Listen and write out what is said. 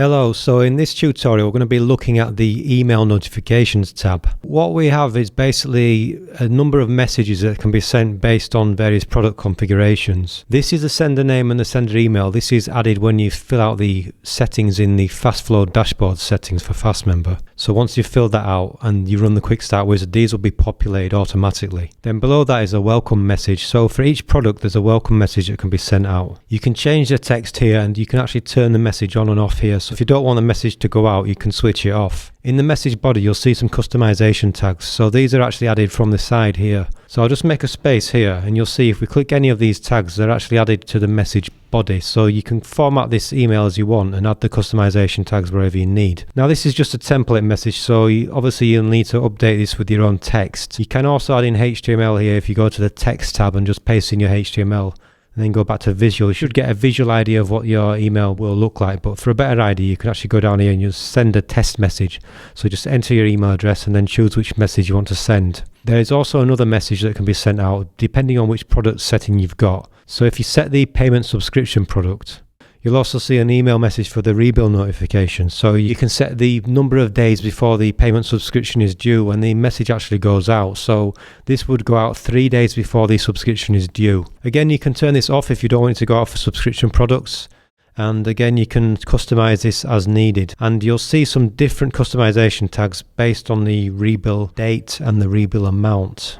Hello, so in this tutorial we're going to be looking at the email notifications tab. What we have is basically a number of messages that can be sent based on various product configurations. This is the sender name and the sender email. This is added when you fill out the settings in the FastFlow dashboard settings for FastMember. So once you've filled that out and you run the quick start wizard, these will be populated automatically. Then below that is a welcome message. So for each product there's a welcome message that can be sent out. You can change the text here and you can actually turn the message on and off here. So if you don't want the message to go out, you can switch it off. In the message body you'll see some customization tags. So these are actually added from the side here. So I'll just make a space here and you'll see if we click any of these tags, they're actually added to the message body. So you can format this email as you want and add the customization tags wherever you need. Now this is just a template message, so obviously you'll need to update this with your own text. You can also add in HTML here if you go to the text tab and just paste in your HTML. And then go back to visual. You should get a visual idea of what your email will look like, but for a better idea you can actually go down here and you'll send a test message. So just enter your email address and then choose which message you want to send. There is also another message that can be sent out depending on which product setting you've got. So if you set the payment subscription product, you'll also see an email message for the rebill notification. So you can set the number of days before the payment subscription is due when the message actually goes out. So this would go out 3 days before the subscription is due. Again, you can turn this off if you don't want it to go out for subscription products. And again, you can customize this as needed. And you'll see some different customization tags based on the rebill date and the rebill amount.